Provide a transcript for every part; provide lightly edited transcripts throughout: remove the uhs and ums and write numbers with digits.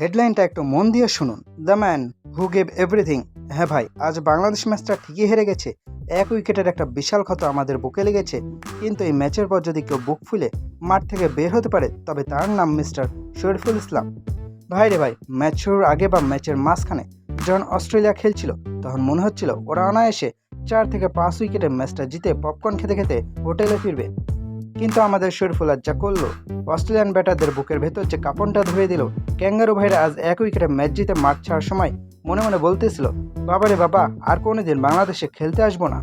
হেডলাইনটা একটু মন দিয়ে শুনুন। The man who gave everything. হ্যাঁ ভাই, আজ বাংলাদেশ ম্যাচটা ঠিকই হেরে গেছে। এক উইকেটের একটা বিশাল ক্ষত আমাদের বুকে লেগেছে, কিন্তু এই ম্যাচের পর যদি কেউ বুক ফুলে মাঠ থেকে বের হতে পারে তবে তার নাম মিস্টার শরীফুল ইসলাম। ভাই রে ভাই, ম্যাচ শুরুর আগে বা ম্যাচের মাঝখানে যখন অস্ট্রেলিয়া খেলছিল তখন মনে হচ্ছিল ওরা অনায়াসে 4 থেকে 5 উইকেটে ম্যাচটা জিতে পপকর্ন খেতে খেতে হোটেলে ফিরবে। কিন্তু আমাদের শরীফুল আজ যা করলো, অস্ট্রেলিয়ান ব্যাটারদের বুকের ভেতর যে কাঁপনটা ধুয়ে দিল। ক্যাঙ্গারু ভাইরা আজ এক উইকেটে ম্যাচ জিতে মাঠ ছাড়ার সময় মনে মনে বলতেছিল, বাবারে বাবা, আর কোনোদিন বাংলাদেশে খেলতে আসবো না।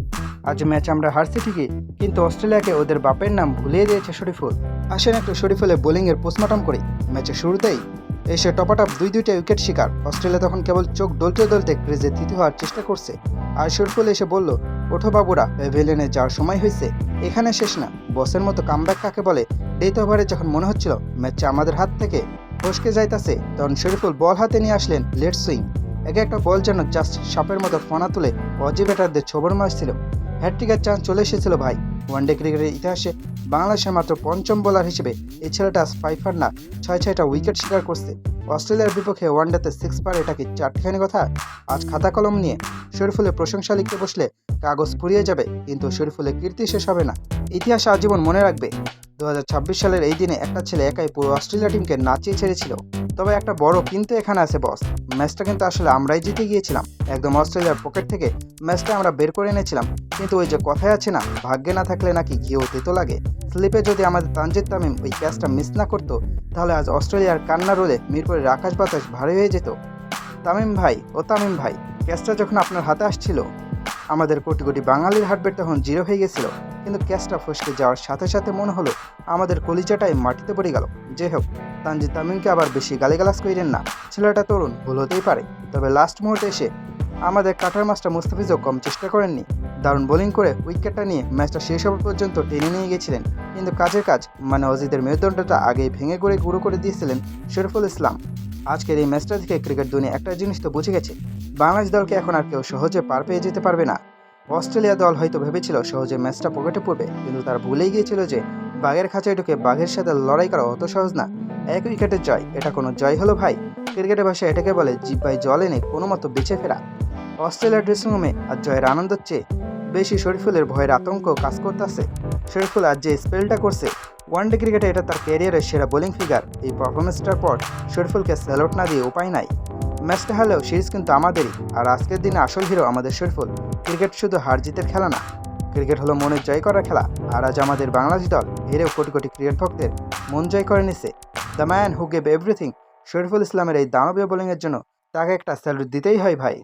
আজ ম্যাচ আমরা হারছি ঠিকই, কিন্তু অস্ট্রেলিয়াকে ওদের বাপের নাম ভুলিয়ে দিয়েছে শরীফুল। আসেন একটু শরীফুলের বোলিংয়ের পোস্টমর্টম করি। ম্যাচের শুরুতেই এসে টপাটপ দুইটা উইকেট শিকার। অস্ট্রেলিয়া তখন কেবল চোখ ডলতে ডলতে ক্রিজে তৃতীয় হওয়ার চেষ্টা করছে, আর শরীফুল এসে বলল, ওঠো বাবুরা, প্যাভিলিয়নে যাওয়ার সময় হয়েছে, এখানে শেষ না। বসের মতো কামব্যাক কাকে বলে। ডেথ ওভারে যখন মনে হচ্ছিল ম্যাচটা আমাদের হাত থেকে ফসকে যাইতাছে, তখন শরীফুল বল হাতে নিয়ে আসলেন লেট সুইং। এক একটা বল যেন জাস্ট সাপের মতো ফনা তুলে অজি ব্যাটারদের ছবর মারছিল। হ্যাটট্রিকের চান্স চলে এসেছিল ভাই। ওয়ানডে ক্রিকেটের ইতিহাসে বাংলাদেশের মাত্র পঞ্চম বোলার হিসেবে এই ছেলেটা ফাইফার না 6টা উইকেট শিকার করছে। অস্ট্রেলিয়ার বিপক্ষে ওয়ানডেতে 6 পার, এটা কি চারটিখানি কথা? আজ খাতা কলম নিয়ে শরীফুলের প্রশংসা লিখতে বসলে কাগজ ফুরিয়ে যাবে, কিন্তু শরীফুলের কীর্তি শেষ হবে না। ইতিহাস আজীবন মনে রাখবে 2026 সালের এই দিনে একটা ছেলে একাই পুরো অস্ট্রেলিয়া টিমকে নাচিয়ে ছেড়েছিল। তবে একটা বড় কিন্তু এখানে আছে বস, ম্যাচটা কিন্তু আসলে আমরাই জিতে গিয়েছিলাম। একদম অস্ট্রেলিয়ার পকেট থেকে ম্যাচটা আমরা বের করে এনেছিলাম। কিন্তু ওই যে কথায় আছে না, ভাগ্যে না থাকলে নাকি ঘিও তেতো লাগে। স্লিপে যদি আমাদের তানজিদ তামিম ওই ক্যাচটা মিস না করতো, তাহলে আজ অস্ট্রেলিয়ার কান্না রোলে মিরপুরের আকাশ বাতাস ভারী হয়ে যেত। তামিম ভাই, ক্যাচটা যখন আপনার হাতে আসছিল, আমাদের কোটি কোটি বাঙালির হার্টবিট তখন 0 হয়ে গেছিল। কিন্তু ক্যাচটা ফসকে যাওয়ার সাথে সাথে মনে হলো আমাদের কলিজাটাই মাটিতে পড়ে গেল। যে হোক, তানজিদ তামিমকে আবার বেশি গালিগালাজ করিলেন না, ছেলেটা তরুণ, ভুল হতেই পারে। তবে লাস্ট মুহূর্তে এসে আমাদের কাটার মাস্টার মুস্তাফিজও কম চেষ্টা করেননি। দারুণ বোলিং করে উইকেটটা নিয়ে ম্যাচটা শেষ হওয়া পর্যন্ত টেনে নিয়ে গেছিলেন। কিন্তু কাজের কাজ মানে অজিতের মেরুদণ্ডটা আগেই ভেঙে গড়ে গুঁড়ো করে দিয়েছিলেন শরীফুল ইসলাম। আজকের এই ম্যাচটা থেকে ক্রিকেট দুনিয়া একটা জিনিস তো বুঝে গেছে, বাংলাদেশ দলকে এখন আর কেউ সহজে পার পেয়ে যেতে পারবে না। অস্ট্রেলিয়া দল হয়তো ভেবেছিল সহজে ম্যাচটা পকেটে পড়বে, কিন্তু তারা ভুলেই গিয়েছিল যে বাঘের খাঁচায় ঢুকে বাঘের সাথে লড়াই করা অত সহজ না। এক উইকেটের জয়, এটা কোনো জয় হলো ভাই? ক্রিকেটের ভাষায় এটাকে বলে জিব্বায় জল এনে কোনো মতো বেঁচে ফেরা। অস্ট্রেলিয়ার ড্রেসিং রুমে আর জয়ের আনন্দের চেয়ে বেশি শরীফুলের ভয়ের আতঙ্ক কাজ করতেছে। শরীফুল আজ যে স্পেলটা করছে, ওয়ানডে ক্রিকেটে এটা তার ক্যারিয়ারের সেরা বোলিং ফিগার। এই পারফরমেন্সটার পর শরীফুলকে স্যালুট না দিয়ে উপায় নাই। ম্যাচটা হলেও সিরিজ কিন্তু আমাদেরই, আর আজকের দিনে আসল হিরো আমাদের শরীফুল। ক্রিকেট শুধু হার জিতের খেলা না, ক্রিকেট হলো মনের জয় করার খেলা। আর আজ আমাদের বাংলাদেশ দল হেরেও কোটি কোটি ক্রিকেট ভক্তের মন জয় করে নিছে। The man who gave everything Shariful ইসলামের এই দানবীয় বোলিংয়ের জন্য তাকে একটা স্যালুট দিতেই হয় ভাই।